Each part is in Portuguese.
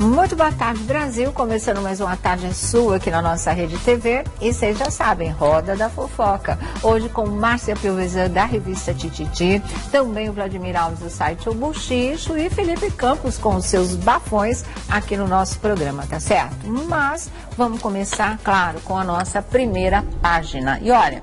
Muito boa tarde, Brasil. Começando mais uma tarde sua aqui na nossa Rede TV. E vocês já sabem, Roda da Fofoca. Hoje com Márcia Piovesan, da revista Tititi. Também o Vladimir Alves, do site O Buchicho. E Felipe Campos com os seus bafões aqui no nosso programa, tá certo? Mas vamos começar, claro, com a nossa primeira página. E olha,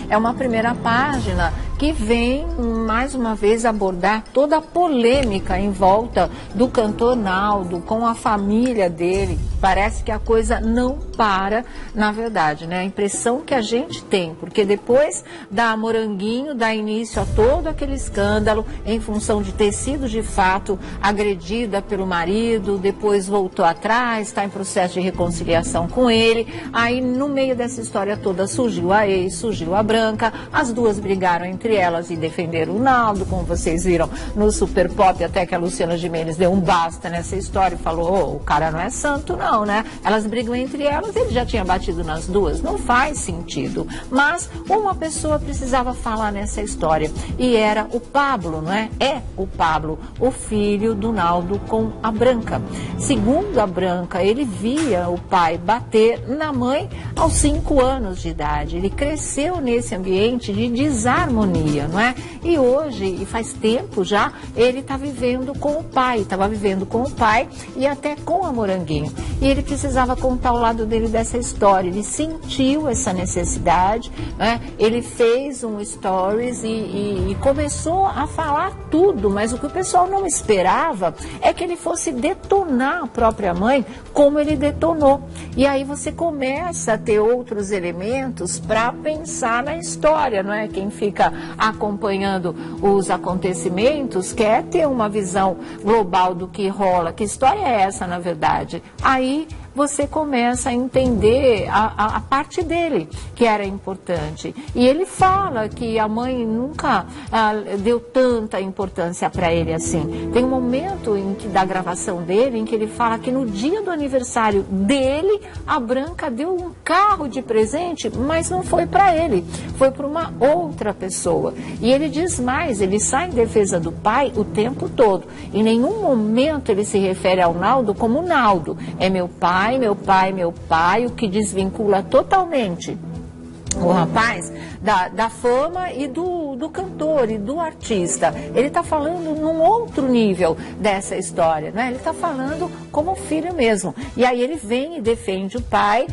é uma primeira página que vem, mais uma vez, abordar toda a polêmica em volta do cantor Naldo, com a família dele. Parece que a coisa não para, na verdade, né? A impressão que a gente tem, porque depois da Moranguinho, dá início a todo aquele escândalo, em função de ter sido, de fato, agredida pelo marido, depois voltou atrás, está em processo de reconciliação com ele. Aí, no meio dessa história toda, surgiu a ex, surgiu a Branca, as duas brigaram entre elas e defenderam o Naldo, como vocês viram no Super Pop, até que a Luciana Gimenez deu um basta nessa história e falou, o cara não é santo não, né? Elas brigam entre elas, ele já tinha batido nas duas, não faz sentido. Mas uma pessoa precisava falar nessa história, e era o Pablo, não é? É o Pablo, o filho do Naldo com a Branca. Segundo a Branca, ele via o pai bater na mãe aos 5 anos de idade. Ele cresceu nesse ambiente de desarmonia, não é? E hoje, e faz tempo já, ele está vivendo com o pai, estava vivendo com o pai e até com a Moranguinho. E ele precisava contar o lado dele dessa história, ele sentiu essa necessidade, né? Ele fez um stories e começou a falar tudo, mas o que o pessoal não esperava é que ele fosse detonar a própria mãe como ele detonou. E aí você começa a ter outros elementos para pensar na história, não é? Quem fica acompanhando os acontecimentos quer ter uma visão global do que rola. Que história é essa, na verdade? Aí você começa a entender a parte dele, que era importante. E ele fala que a mãe nunca deu tanta importância para ele assim. Tem um momento da gravação dele em que ele fala que no dia do aniversário dele, a Branca deu um carro de presente, mas não foi para ele, foi para uma outra pessoa. E ele diz mais, ele sai em defesa do pai o tempo todo. Em nenhum momento ele se refere ao Naldo como Naldo. É meu pai, meu pai, meu pai, o que desvincula totalmente o rapaz da fama e do cantor e do artista. Ele está falando num outro nível dessa história, né? Ele está falando como filho mesmo. E aí ele vem e defende o pai,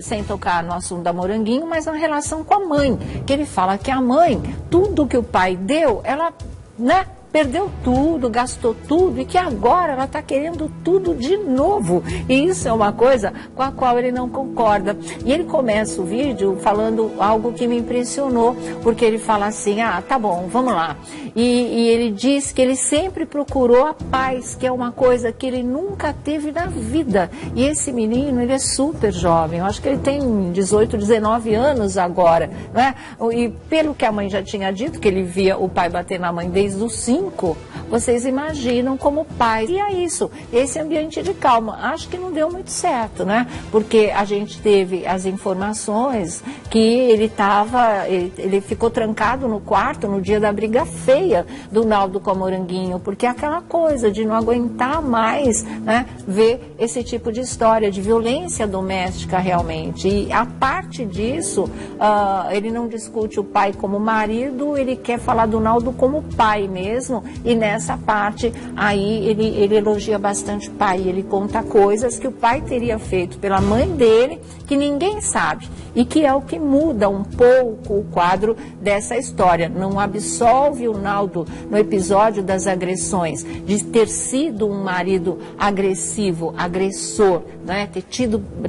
sem tocar no assunto da Moranguinho, mas na relação com a mãe, que ele fala que a mãe, tudo que o pai deu, ela, né, perdeu tudo, gastou tudo e que agora ela está querendo tudo de novo. E isso é uma coisa com a qual ele não concorda. E ele começa o vídeo falando algo que me impressionou, porque ele fala assim, tá bom, vamos lá. E ele diz que ele sempre procurou a paz, que é uma coisa que ele nunca teve na vida. E esse menino, ele é super jovem, eu acho que ele tem 18, 19 anos agora, né? E pelo que a mãe já tinha dito, que ele via o pai bater na mãe desde os 5, vocês imaginam como pais. E é isso, esse ambiente de calma. Acho que não deu muito certo, né? Porque a gente teve as informações que ele ficou trancado no quarto no dia da briga feia do Naldo com a Moranguinho, porque é aquela coisa de não aguentar mais, né, ver esse tipo de história de violência doméstica realmente. E a parte disso, ele não discute o pai como marido, ele quer falar do Naldo como pai mesmo. E nessa parte aí ele elogia bastante o pai, ele conta coisas que o pai teria feito pela mãe dele que ninguém sabe e que é o que muda um pouco o quadro dessa história. Não absolve o Naldo no episódio das agressões de ter sido um marido agressivo, agressor, né?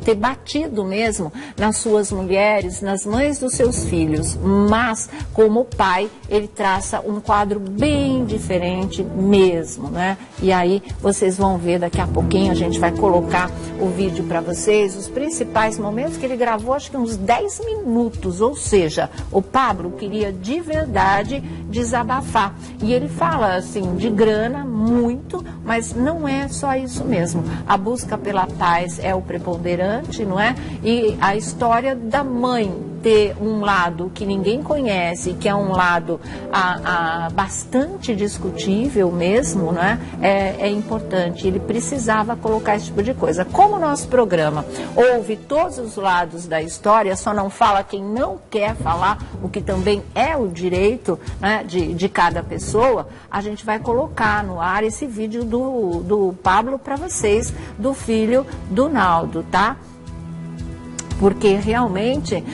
ter batido mesmo nas suas mulheres, nas mães dos seus filhos, mas como pai ele traça um quadro bem diferente mesmo, né? E aí vocês vão ver daqui a pouquinho, a gente vai colocar o vídeo para vocês, os principais momentos que ele gravou, acho que uns 10 minutos, ou seja, o Pablo queria de verdade desabafar. E ele fala assim, de grana, muito, mas não é só isso mesmo. A busca pela paz é o preponderante, não é? E a história da mãe ter um lado que ninguém conhece, que é um lado bastante discutível mesmo, né? É importante. Ele precisava colocar esse tipo de coisa. Como o nosso programa ouve todos os lados da história, só não fala quem não quer falar, o que também é o direito, né, de cada pessoa, a gente vai colocar no ar esse vídeo do Pablo para vocês, do filho do Naldo, tá? Porque realmente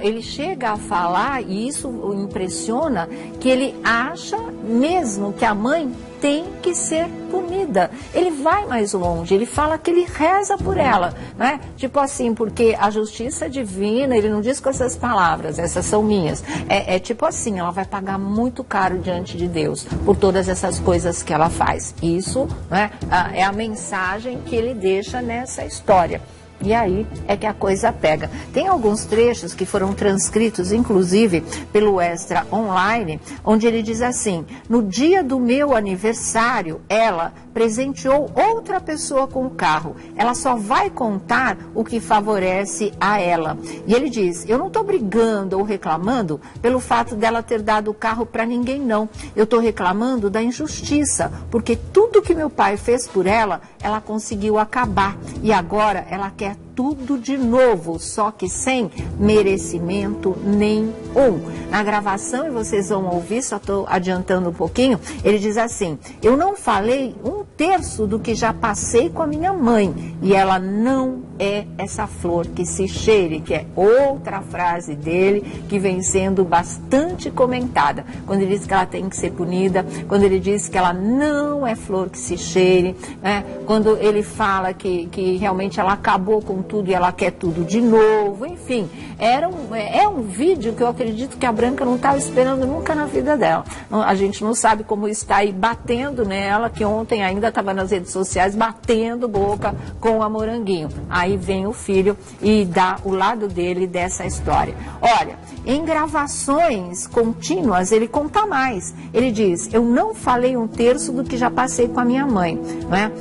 ele chega a falar, e isso o impressiona, que ele acha mesmo que a mãe tem que ser punida. Ele vai mais longe, ele fala que ele reza por ela, né? Tipo assim, porque a justiça divina, ele não diz com essas palavras, essas são minhas. É tipo assim, ela vai pagar muito caro diante de Deus por todas essas coisas que ela faz. Isso, né, é a mensagem que ele deixa nessa história. E aí é que a coisa pega. Tem alguns trechos que foram transcritos, inclusive, pelo Extra Online, onde ele diz assim: no dia do meu aniversário, ela presenteou outra pessoa com o carro. Ela só vai contar o que favorece a ela. E ele diz: eu não estou brigando ou reclamando pelo fato dela ter dado o carro para ninguém, não. Eu estou reclamando da injustiça, porque tudo que meu pai fez por ela, ela conseguiu acabar. E agora ela quer tudo de novo, só que sem merecimento nenhum. Na gravação, e vocês vão ouvir, só estou adiantando um pouquinho, ele diz assim: eu não falei 1/3 do que já passei com a minha mãe, e ela não é essa flor que se cheire, que é outra frase dele que vem sendo bastante comentada, quando ele diz que ela tem que ser punida, quando ele diz que ela não é flor que se cheire, né? Quando ele fala que realmente ela acabou com tudo e ela quer tudo de novo, enfim, é um vídeo que eu acredito que a Branca não estava esperando nunca na vida dela. A gente não sabe como está aí batendo nela, que ontem ainda estava nas redes sociais batendo boca com a Moranguinho. Aí vem o filho e dá o lado dele dessa história. Olha, em gravações contínuas ele conta mais. Ele diz: eu não falei 1/3 do que já passei com a minha mãe, não é?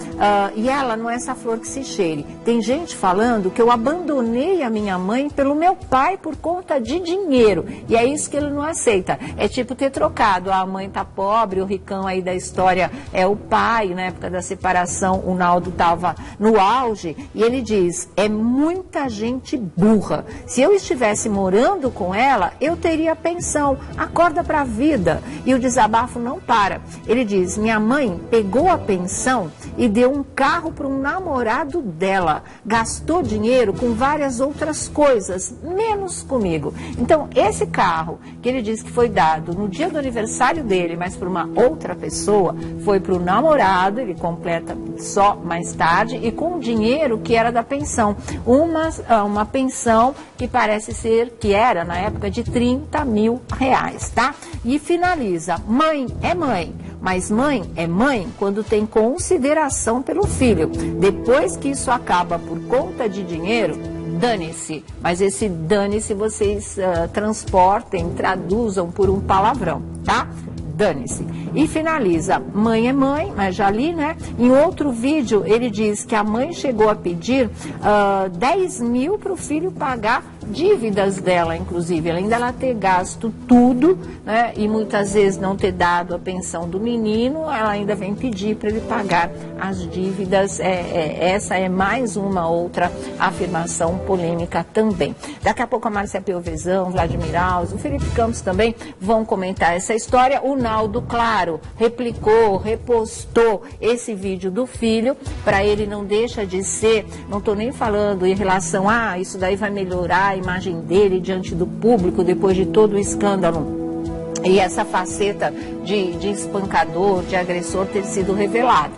E ela não é essa flor que se cheire. Tem gente falando que eu abandonei a minha mãe pelo meu pai por conta de dinheiro. E é isso que ele não aceita. É tipo ter trocado. A mãe tá pobre, o ricão aí da história é o pai. Na época da separação, o Naldo estava no auge. E ele diz: é muita gente burra. Se eu estivesse morando com ela, eu teria pensão. Acorda pra vida. E o desabafo não para. Ele diz: minha mãe pegou a pensão e deu um carro para um namorado dela. Gastou dinheiro com várias outras coisas, menos comigo. Então, esse carro que ele diz que foi dado no dia do aniversário dele, mas por uma outra pessoa, foi para o namorado, ele completa só mais tarde, e com o dinheiro que era da pensão. Uma pensão que parece ser, que era na época, de R$30 mil, tá? E finaliza: mãe é mãe. Mas mãe é mãe quando tem consideração pelo filho. Depois que isso acaba por conta de dinheiro, dane-se. Mas esse dane-se vocês transportem, traduzam por um palavrão, tá? Dane-se. E finaliza: mãe é mãe, mas já li, né? Em outro vídeo ele diz que a mãe chegou a pedir 10 mil para o filho pagar dívidas dela, inclusive, além dela ter gasto tudo, né, e muitas vezes não ter dado a pensão do menino, ela ainda vem pedir para ele pagar as dívidas. Essa é mais uma outra afirmação polêmica também. Daqui a pouco a Márcia Piovesan, Vladimir Alves, o Felipe Campos também vão comentar essa história. O Naldo, claro, replicou, repostou esse vídeo do filho. Para ele não deixa de ser, não estou nem falando em relação a isso daí vai melhorar a imagem dele diante do público depois de todo o escândalo e essa faceta de espancador, de agressor ter sido revelado.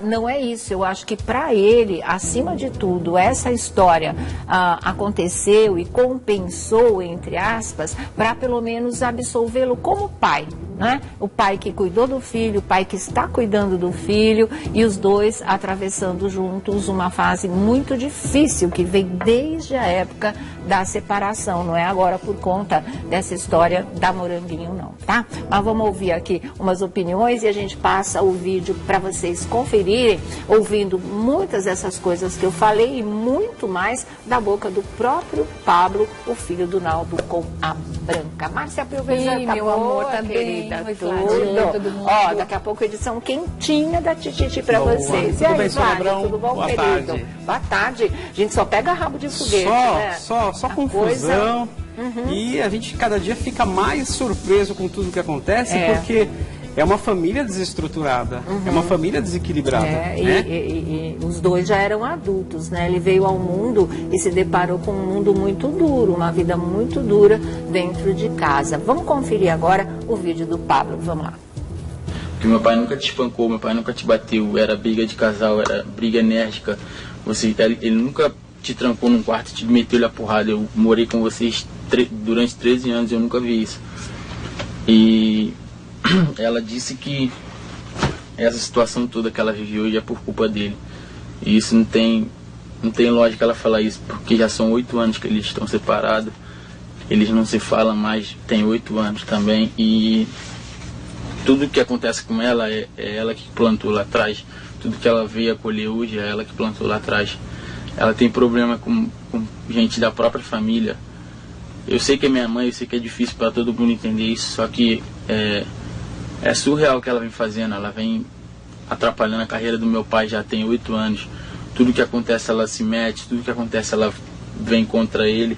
Não é isso. Eu acho que para ele, acima de tudo, essa história aconteceu e compensou, entre aspas, para pelo menos absolvê-lo como pai, né? O pai que cuidou do filho, o pai que está cuidando do filho, e os dois atravessando juntos uma fase muito difícil que vem desde a época da separação, não é agora por conta dessa história da Moranguinho não, tá? Mas vamos ouvir aqui umas opiniões e a gente passa o vídeo para vocês conferirem, ouvindo muitas dessas coisas que eu falei e muito mais da boca do próprio Pablo, o filho do Naldo com a Branca. Márcia Pilvezan, tá meu boa, amor, tá querida? bem. Tudo. Ó, daqui a pouco edição quentinha da Tititi para vocês. E Tudo aí, bem, Flávio, tudo bom, Boa querido? tarde. Boa tarde. A gente só pega rabo de foguete, né? Só confusão. E a gente cada dia fica mais surpreso com tudo que acontece, porque é uma família desestruturada, é uma família desequilibrada. Né? E os dois já eram adultos, né? Ele veio ao mundo e se deparou com um mundo muito duro, uma vida muito dura dentro de casa. Vamos conferir agora o vídeo do Pablo, vamos lá. Porque meu pai nunca te espancou, meu pai nunca te bateu, era briga de casal, era briga enérgica. Ele nunca te trancou num quarto e te meteu-lhe a porrada. Eu morei com vocês durante 13 anos e eu nunca vi isso. E ela disse que essa situação toda que ela viveu hoje é por culpa dele. E isso não tem lógica ela falar isso, porque já são 8 anos que eles estão separados. Eles não se falam mais, tem 8 anos também. E tudo que acontece com ela é ela que plantou lá atrás. Tudo que ela veio a colher hoje é ela que plantou lá atrás. Ela tem problema com gente da própria família. Eu sei que é minha mãe, eu sei que é difícil para todo mundo entender isso, só que é surreal o que ela vem fazendo. Ela vem atrapalhando a carreira do meu pai já tem 8 anos. Tudo que acontece ela se mete, tudo que acontece ela vem contra ele.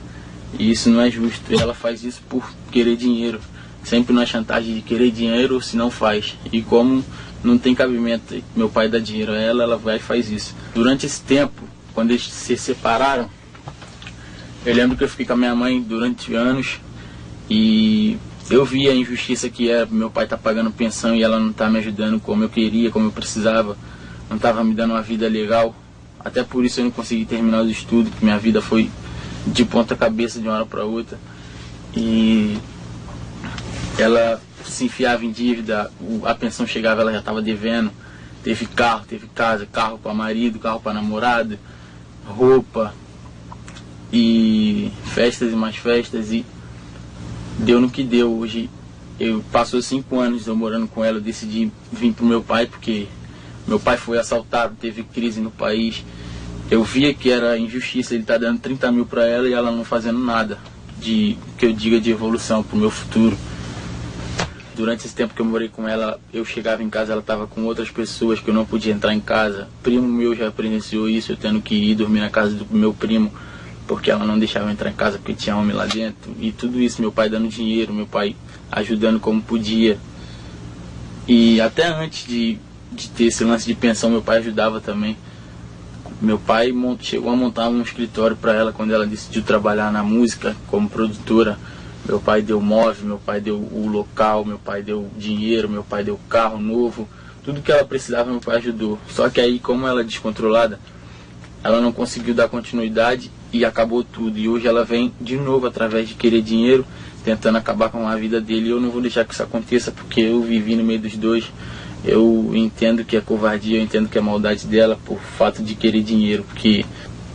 E isso não é justo. E ela faz isso por querer dinheiro. Sempre na chantagem de querer dinheiro, se não faz. E como não tem cabimento, meu pai dá dinheiro a ela, ela vai e faz isso. Durante esse tempo, quando eles se separaram, eu lembro que eu fiquei com a minha mãe durante anos e eu vi a injustiça que é meu pai tá pagando pensão e ela não tá me ajudando como eu queria, como eu precisava, não tava me dando uma vida legal. Até por isso eu não consegui terminar os estudos, que minha vida foi de ponta cabeça de uma hora para outra. E ela se enfiava em dívida, a pensão chegava, ela já estava devendo. Teve carro, teve casa, carro para marido, carro para namorado, roupa e festas e mais festas, e deu no que deu. Hoje passou 5 anos eu morando com ela, eu decidi vir pro meu pai porque meu pai foi assaltado, teve crise no país. Eu via que era injustiça, ele tá dando 30 mil para ela e ela não fazendo nada de que eu diga de evolução pro meu futuro. Durante esse tempo que eu morei com ela, eu chegava em casa, ela estava com outras pessoas que eu não podia entrar em casa. Primo meu já presenciou isso, eu tendo que ir dormir na casa do meu primo, porque ela não deixava eu entrar em casa porque tinha homem lá dentro. E tudo isso, meu pai dando dinheiro, meu pai ajudando como podia. E até antes de ter esse lance de pensão, meu pai ajudava também. Meu pai chegou a montar um escritório para ela quando ela decidiu trabalhar na música como produtora. Meu pai deu móvel, meu pai deu o local, meu pai deu dinheiro, meu pai deu carro novo. Tudo que ela precisava, meu pai ajudou. Só que aí, como ela é descontrolada, ela não conseguiu dar continuidade e acabou tudo. E hoje ela vem de novo através de querer dinheiro, tentando acabar com a vida dele. E eu não vou deixar que isso aconteça, porque eu vivi no meio dos dois. Eu entendo que é covardia, eu entendo que é maldade dela por fato de querer dinheiro, porque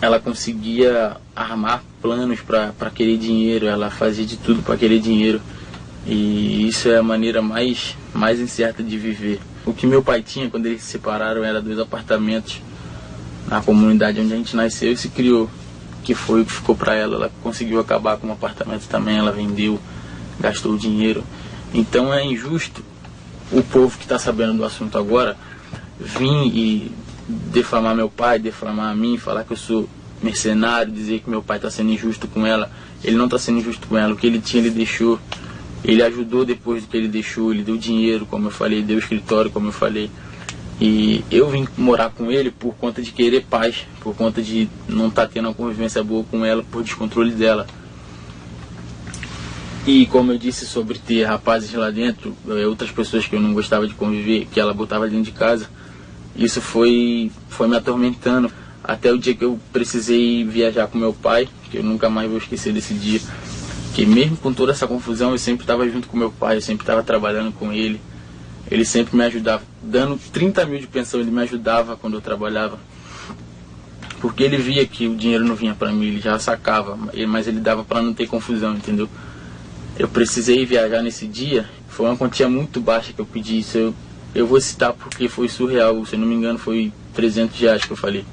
ela conseguia armar planos para querer dinheiro, ela fazia de tudo para querer dinheiro. E isso é a maneira mais incerta de viver. O que meu pai tinha quando eles se separaram era 2 apartamentos na comunidade onde a gente nasceu e se criou, que foi o que ficou para ela. Ela conseguiu acabar com um apartamento também, ela vendeu, gastou dinheiro. Então é injusto o povo que está sabendo do assunto agora vir e defamar meu pai, defamar a mim, falar que eu sou mercenário, dizer que meu pai está sendo injusto com ela. Ele não está sendo injusto com ela, o que ele tinha ele deixou. Ele ajudou depois do que ele deixou, ele deu dinheiro, como eu falei, deu escritório, como eu falei. E eu vim morar com ele por conta de querer paz, por conta de não estar tendo uma convivência boa com ela, por descontrole dela. E como eu disse sobre ter rapazes lá dentro, outras pessoas que eu não gostava de conviver, que ela botava dentro de casa, isso foi me atormentando. Até o dia que eu precisei viajar com meu pai, que eu nunca mais vou esquecer desse dia. Que mesmo com toda essa confusão, eu sempre estava junto com meu pai, eu sempre estava trabalhando com ele. Ele sempre me ajudava, dando 30 mil de pensão, ele me ajudava quando eu trabalhava. porque ele via que o dinheiro não vinha para mim, ele já sacava, mas ele dava para não ter confusão, entendeu? Eu precisei viajar nesse dia, foi uma quantia muito baixa que eu pedi, isso eu vou citar porque foi surreal, se eu não me engano foi R$300 que eu falei.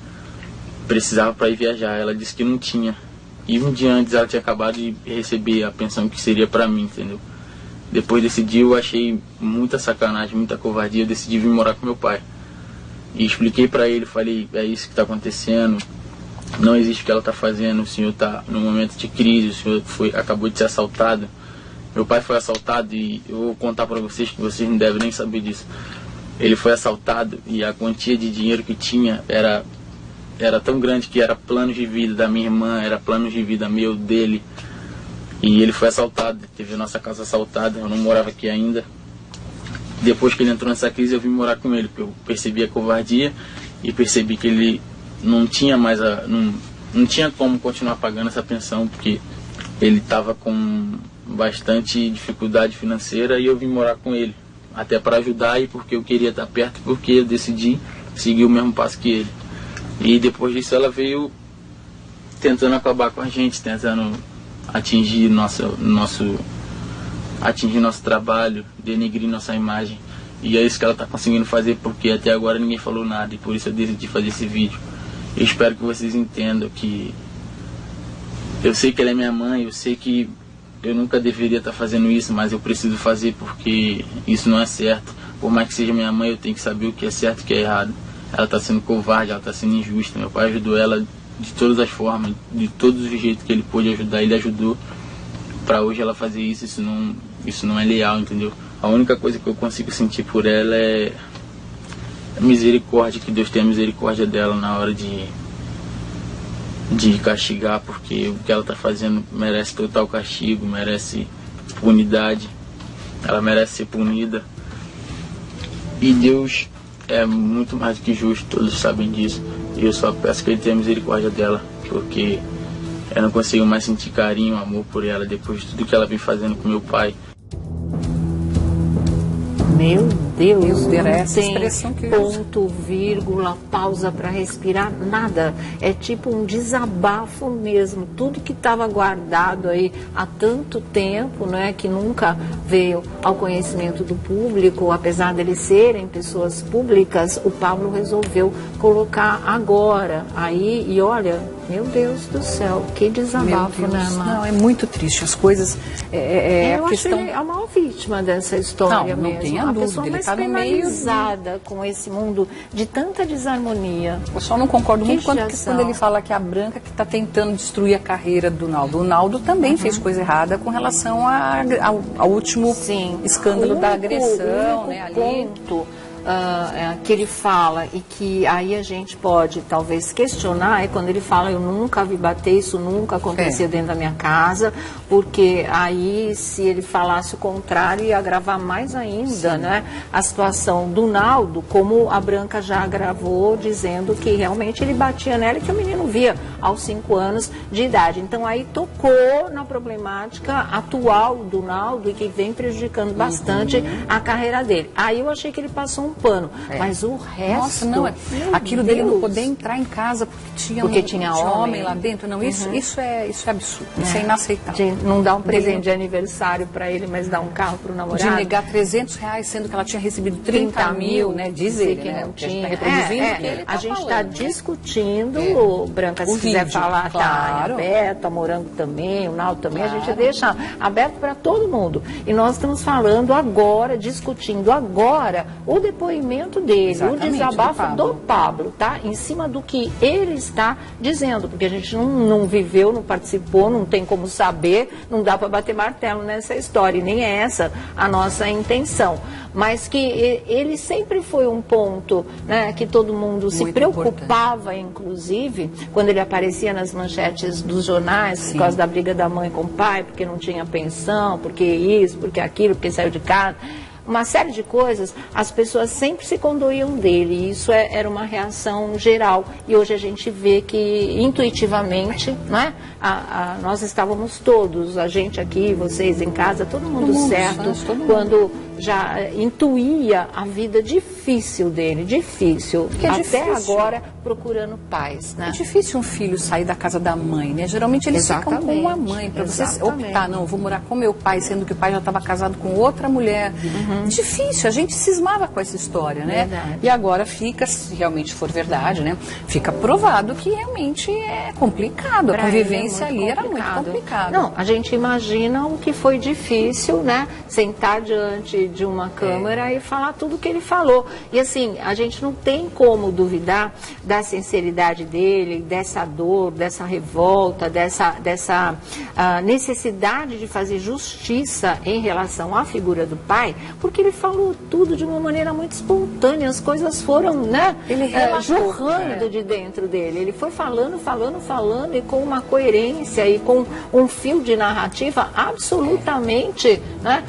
Precisava para ir viajar, ela disse que não tinha. E um dia antes ela tinha acabado de receber a pensão que seria para mim, entendeu? Depois desse dia eu achei muita sacanagem, muita covardia, eu decidi vir morar com meu pai. E expliquei para ele, falei, é isso que está acontecendo, não existe o que ela está fazendo, o senhor está num momento de crise, o senhor acabou de ser assaltado. Meu pai foi assaltado e eu vou contar para vocês que vocês não devem nem saber disso. Ele foi assaltado e a quantia de dinheiro que tinha era tão grande que era plano de vida da minha irmã, era plano de vida meu, dele. E ele foi assaltado, teve a nossa casa assaltada, eu não morava aqui ainda. Depois que ele entrou nessa crise eu vim morar com ele, porque eu percebi a covardia e percebi que ele não tinha mais não tinha como continuar pagando essa pensão, porque ele estava com bastante dificuldade financeira e eu vim morar com ele, até para ajudar e porque eu queria estar perto, porque eu decidi seguir o mesmo passo que ele. E depois disso ela veio tentando acabar com a gente, tentando atingir nosso trabalho, denegrir nossa imagem. E é isso que ela está conseguindo fazer, porque até agora ninguém falou nada e por isso eu decidi fazer esse vídeo. Eu espero que vocês entendam que eu sei que ela é minha mãe, eu sei que eu nunca deveria estar fazendo isso, mas eu preciso fazer porque isso não é certo. Por mais que seja minha mãe, eu tenho que saber o que é certo e o que é errado. Ela está sendo covarde, ela está sendo injusta. Meu pai ajudou ela de todas as formas, de todos os jeitos que ele pôde ajudar, ele ajudou. Para hoje ela fazer isso, isso não é leal, entendeu? A única coisa que eu consigo sentir por ela é a misericórdia, que Deus tenha misericórdia dela na hora de castigar, porque o que ela está fazendo merece total castigo, merece punidade, ela merece ser punida. E Deus é muito mais do que justo, todos sabem disso. E eu só peço que Ele tenha misericórdia dela, porque eu não consigo mais sentir carinho, amor por ela, depois de tudo que ela vem fazendo com meu pai. Meu Deus, não essa tem expressão que ponto, vírgula, pausa para respirar, nada. É tipo um desabafo mesmo. Tudo que estava guardado aí há tanto tempo, né, que nunca veio ao conhecimento do público, apesar deles serem pessoas públicas, o Pablo resolveu colocar agora. Aí, e olha, meu Deus do céu, que desabafo, né, Mar? Não, é muito triste. As coisas... Eu acho ele a maior vítima dessa história mesmo. Não tenha dúvida. A pessoa mais penalizada com esse mundo de tanta desarmonia. Eu só não concordo muito quando ele fala que a Branca que está tentando destruir a carreira do Naldo. O Naldo também fez coisa errada com relação ao último escândalo da agressão, né, ali. Ponto que ele fala e que aí a gente pode talvez questionar é quando ele fala: eu nunca vi bater, isso nunca acontecia dentro da minha casa, porque aí se ele falasse o contrário ia agravar mais ainda, né, a situação do Naldo, como a Branca já agravou dizendo que realmente ele batia nela e que o menino via aos 5 anos de idade. Então aí tocou na problemática atual do Naldo e que vem prejudicando bastante a carreira dele. Aí eu achei que ele passou um pano, mas o resto... Nossa, não, aquilo dele não poder entrar em casa porque tinha homem lá dentro, não, isso é absurdo, isso é inaceitável. De não dar um presente de aniversário para ele, mas dar um carro para o namorado. De negar R$300, sendo que ela tinha recebido 30 mil, né, diz ele, que né, não que tinha. A gente está reproduzindo, a gente está discutindo, Branca, se quiser falar, claro. Tá aberto, a Morango também, o Naldo também, a gente deixa aberto para todo mundo. E nós estamos falando agora, discutindo agora, o depoimento dele, o desabafo do Pablo, tá? Em cima do que ele está dizendo, porque a gente não viveu, não participou, não tem como saber, não dá para bater martelo nessa história, e nem é essa a nossa intenção. Mas que ele sempre foi um ponto, né, que todo mundo se preocupava, inclusive, quando ele aparecia nas manchetes dos jornais, por causa da briga da mãe com o pai, porque não tinha pensão, porque isso, porque aquilo, porque saiu de casa. Uma série de coisas, as pessoas sempre se condoíam dele, e isso era uma reação geral. E hoje a gente vê que, intuitivamente, né, nós estávamos todos, a gente aqui, vocês em casa, todo mundo certo, quando intuía a vida difícil dele, difícil, porque até difícil. agora procurando paz, né? É difícil um filho sair da casa da mãe, né? Geralmente eles ficam com a mãe, para você optar, não, eu vou morar com meu pai, sendo que o pai já estava casado com outra mulher. Difícil, a gente cismava com essa história, né? Verdade. E agora fica, se realmente for verdade, né? Fica provado que realmente é complicado, a convivência ali era muito complicada. Não, a gente imagina o que foi difícil, né? Sentar diante de uma câmera e falar tudo o que ele falou. E assim, a gente não tem como duvidar da sinceridade dele, dessa dor, dessa revolta, dessa necessidade de fazer justiça em relação à figura do pai, porque ele falou tudo de uma maneira muito espontânea, as coisas foram, né, jorrando de dentro dele. Ele foi falando e com uma coerência e com um fio de narrativa absolutamente, né,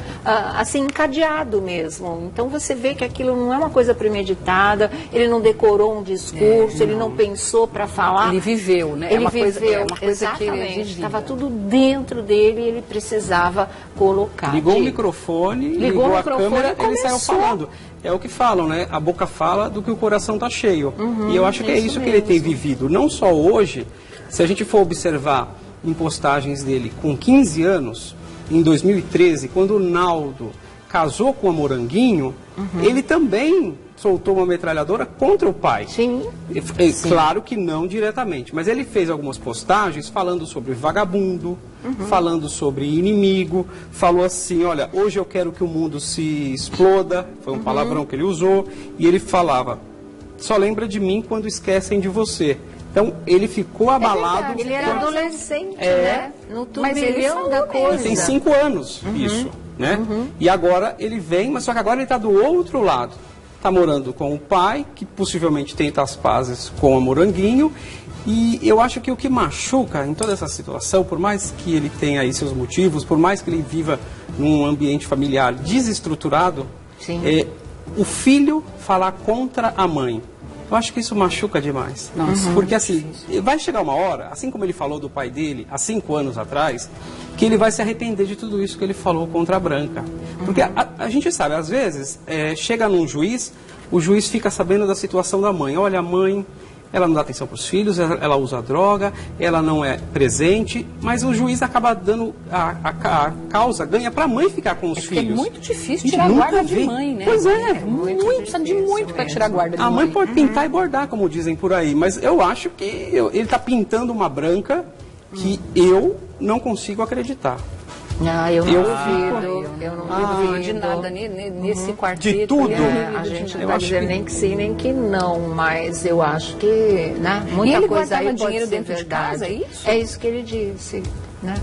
assim, encadeado mesmo. Então você vê que aquilo não é uma coisa premeditada, ele não decorou um discurso, ele não pensou para falar. Ele viveu, né? Ele uma viveu, coisa exatamente. Estava tudo dentro dele e ele precisava colocar. Ligou o microfone, ligou a câmera, ele saiu falando. É o que falam, né? A boca fala do que o coração está cheio. E eu acho que é isso que ele tem vivido. Não só hoje, se a gente for observar em postagens dele com 15 anos, em 2013, quando o Naldo casou com a Moranguinho, ele também soltou uma metralhadora contra o pai. Sim. Claro que não diretamente, mas ele fez algumas postagens falando sobre vagabundo, falando sobre inimigo, falou assim, olha, hoje eu quero que o mundo se exploda, foi um palavrão que ele usou, e ele falava, só lembra de mim quando esquecem de você. Então, ele ficou abalado. Ele era adolescente, né? No turbilhão da coisa. Ele tem 5 anos, isso, né? E agora ele vem, mas só que agora ele está do outro lado. Está morando com o pai, que possivelmente tenta as pazes com a Moranguinho. E eu acho que o que machuca em toda essa situação, por mais que ele tenha aí seus motivos, por mais que ele viva num ambiente familiar desestruturado, é o filho falar contra a mãe. Eu acho que isso machuca demais. Porque assim, vai chegar uma hora, assim como ele falou do pai dele há 5 anos atrás, que ele vai se arrepender de tudo isso que ele falou contra a Branca. Porque a gente sabe, às vezes, chega num juiz, o juiz fica sabendo da situação da mãe. Olha, a mãe, ela não dá atenção para os filhos, ela usa droga, ela não é presente, mas o juiz acaba dando a causa, ganha para a mãe ficar com os filhos. É muito difícil tirar a guarda de mãe, né? Pois é. Precisa de muito para tirar a guarda de mãe. A mãe pode pintar e bordar, como dizem por aí, mas eu acho que ele está pintando uma Branca que eu não consigo acreditar. Ah, eu não duvido. Eu não duvido de nada nesse quarteto. De tudo. A gente não vai dizer nem que sim, nem que não, mas eu acho que, né, muita e ele coisa aí pode dinheiro ser dentro verdade. de casa, é isso? É isso que ele disse, né?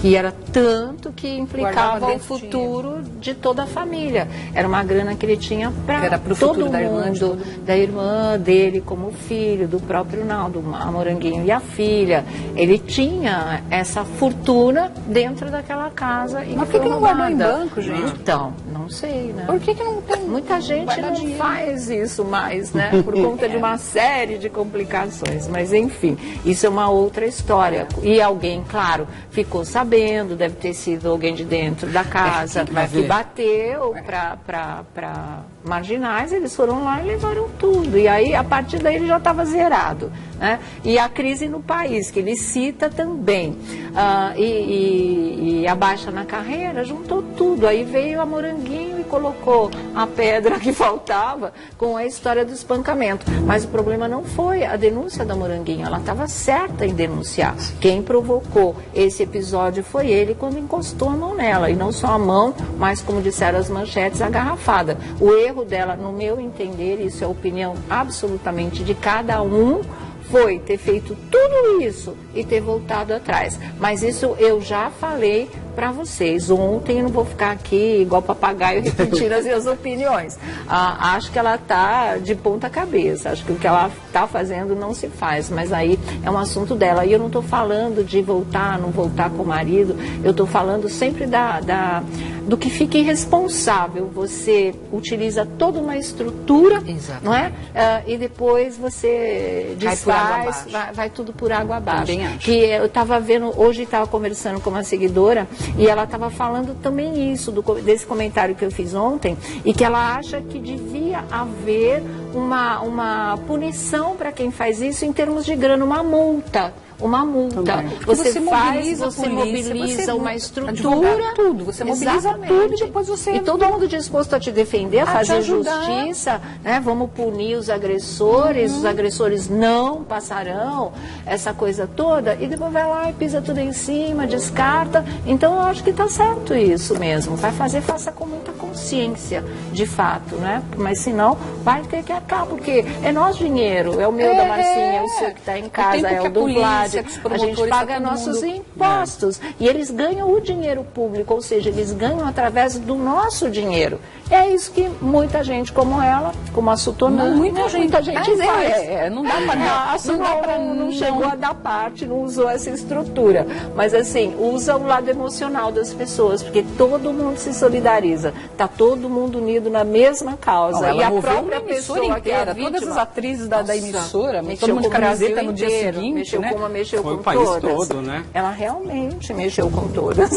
Que era tanto que implicava o futuro de toda a família. Era uma grana que ele tinha para todo mundo, da irmã dele como filho, do próprio Naldo, a Moranguinho e a filha. Ele tinha essa fortuna dentro daquela casa. E mas por que não guardou em banco, gente? Então, não sei, né? Por que não tem? Muita gente não faz isso mais, né? Por conta de uma série de complicações. Mas, enfim, isso é uma outra história. E alguém, claro, ficou sabendo, deve ter sido alguém de dentro da casa que bateu para marginais, eles foram lá e levaram tudo. E aí, a partir daí, ele já estava zerado, né? E a crise no país, que ele cita também, e a baixa na carreira, juntou tudo. Aí veio a Moranguinho e colocou a pedra que faltava com a história do espancamento. Mas o problema não foi a denúncia da Moranguinho, ela estava certa em denunciar. Quem provocou esse episódio foi ele quando encostou a mão nela. E não só a mão, mas, como disseram as manchetes, a garrafada. O erro dela, no meu entender, isso é a opinião absolutamente de cada um, foi ter feito tudo isso e ter voltado atrás. Mas isso eu já falei para vocês. Ontem eu não vou ficar aqui igual papagaio repetindo as minhas opiniões. Acho que ela está de ponta cabeça. Acho que o que ela está fazendo não se faz. Mas aí é um assunto dela. E eu não estou falando de voltar, não voltar com o marido. Eu estou falando sempre da do que fica irresponsável. Você utiliza toda uma estrutura, não é? E depois você desfaz, vai tudo por água abaixo. Que eu estava vendo, hoje estava conversando com uma seguidora e ela estava falando também isso, desse comentário que eu fiz ontem, e que ela acha que devia haver uma punição para quem faz isso em termos de grana, uma multa. Você mobiliza uma estrutura, tudo, você mobiliza tudo e depois você... E todo mundo disposto a te defender, a fazer justiça, né? Vamos punir os agressores não passarão, essa coisa toda, e depois vai lá e pisa tudo em cima, descarta. Então eu acho que está certo isso mesmo. Faça com muita consciência, de fato, né? Mas senão vai ter que acabar, porque é nosso dinheiro, é o meu, da Marcinha, é o seu que está em casa, é o do Vlad. A gente paga nossos impostos e eles ganham o dinheiro público, ou seja, eles ganham através do nosso dinheiro. É isso que muita gente como ela, como a Sutonã, muita gente faz. Não dá para não chegou a dar parte, não usou essa estrutura. Mas assim, usa o lado emocional das pessoas, porque todo mundo se solidariza, está todo mundo unido na mesma causa. E a própria pessoa inteira, todas as atrizes da emissora, todo mundo de camiseta no dia seguinte, mexeu com foi o país todo, né? Ela realmente mexeu com todas.